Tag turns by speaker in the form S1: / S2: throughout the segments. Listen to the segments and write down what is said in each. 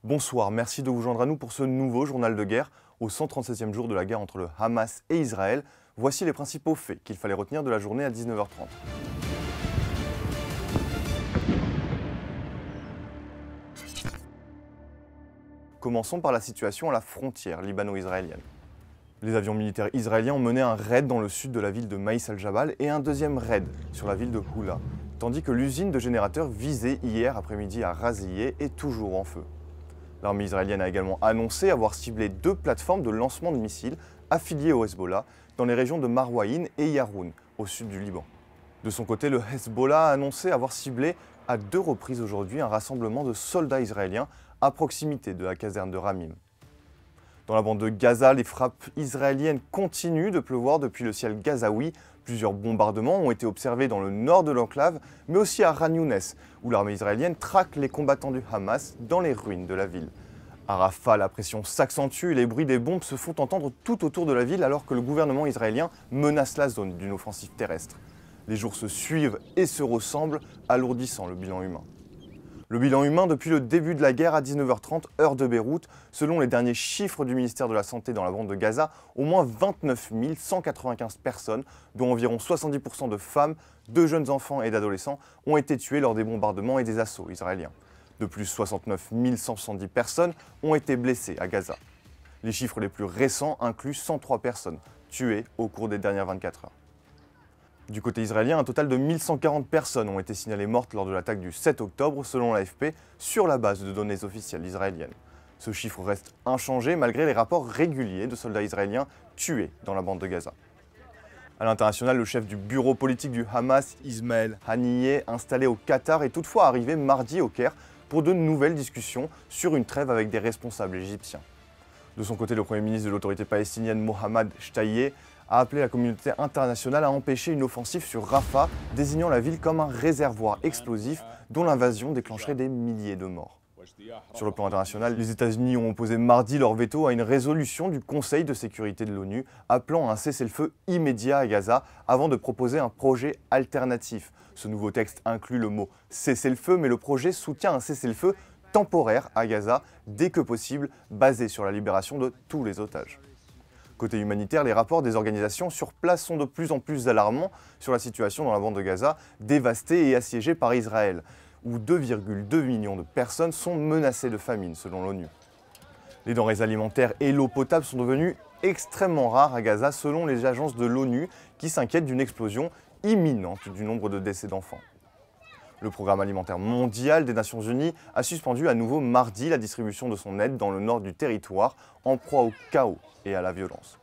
S1: Bonsoir, merci de vous joindre à nous pour ce nouveau journal de guerre. Au 137e jour de la guerre entre le Hamas et Israël, voici les principaux faits qu'il fallait retenir de la journée à 19h30. Commençons par la situation à la frontière libano-israélienne. Les avions militaires israéliens ont mené un raid dans le sud de la ville de Maïs al-Jabal et un deuxième raid sur la ville de Houla, tandis que l'usine de générateurs visée hier après-midi à Raziyeh est toujours en feu. L'armée israélienne a également annoncé avoir ciblé 2 plateformes de lancement de missiles affiliées au Hezbollah dans les régions de Marwaïn et Yaroun, au sud du Liban. De son côté, le Hezbollah a annoncé avoir ciblé à 2 reprises aujourd'hui un rassemblement de soldats israéliens à proximité de la caserne de Ramim. Dans la bande de Gaza, les frappes israéliennes continuent de pleuvoir depuis le ciel gazaoui. Plusieurs bombardements ont été observés dans le nord de l'enclave, mais aussi à Khan Younes, où l'armée israélienne traque les combattants du Hamas dans les ruines de la ville. À Rafah, la pression s'accentue et les bruits des bombes se font entendre tout autour de la ville alors que le gouvernement israélien menace la zone d'une offensive terrestre. Les jours se suivent et se ressemblent, alourdissant le bilan humain. Le bilan humain depuis le début de la guerre à 19h30, heure de Beyrouth, selon les derniers chiffres du ministère de la Santé dans la bande de Gaza, au moins 29 195 personnes, dont environ 70% de femmes, de jeunes enfants et d'adolescents, ont été tuées lors des bombardements et des assauts israéliens. De plus, 69 170 personnes ont été blessées à Gaza. Les chiffres les plus récents incluent 103 personnes tuées au cours des dernières 24 heures. Du côté israélien, un total de 1140 personnes ont été signalées mortes lors de l'attaque du 7 octobre, selon l'AFP, sur la base de données officielles israéliennes. Ce chiffre reste inchangé malgré les rapports réguliers de soldats israéliens tués dans la bande de Gaza. À l'international, le chef du bureau politique du Hamas, Ismaël Haniyeh, installé au Qatar, est toutefois arrivé mardi au Caire pour de nouvelles discussions sur une trêve avec des responsables égyptiens. De son côté, le Premier ministre de l'autorité palestinienne, Mohammad Shtayyeh, a appelé la communauté internationale à empêcher une offensive sur Rafah, désignant la ville comme un réservoir explosif dont l'invasion déclencherait des milliers de morts. Sur le plan international, les États-Unis ont opposé mardi leur veto à une résolution du Conseil de sécurité de l'ONU appelant à un cessez-le-feu immédiat à Gaza avant de proposer un projet alternatif. Ce nouveau texte inclut le mot cessez-le-feu, mais le projet soutient un cessez-le-feu temporaire à Gaza dès que possible, basé sur la libération de tous les otages. Côté humanitaire, les rapports des organisations sur place sont de plus en plus alarmants sur la situation dans la bande de Gaza, dévastée et assiégée par Israël, où 2,2 millions de personnes sont menacées de famine selon l'ONU. Les denrées alimentaires et l'eau potable sont devenues extrêmement rares à Gaza selon les agences de l'ONU qui s'inquiètent d'une explosion imminente du nombre de décès d'enfants. Le Programme alimentaire mondial des Nations Unies a suspendu à nouveau mardi la distribution de son aide dans le nord du territoire, en proie au chaos et à la violence.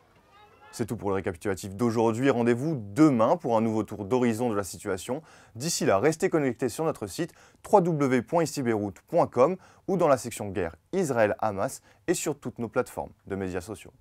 S1: C'est tout pour le récapitulatif d'aujourd'hui. Rendez-vous demain pour un nouveau tour d'horizon de la situation. D'ici là, restez connectés sur notre site www.icbeyrouth.com ou dans la section guerre Israël-Hamas et sur toutes nos plateformes de médias sociaux.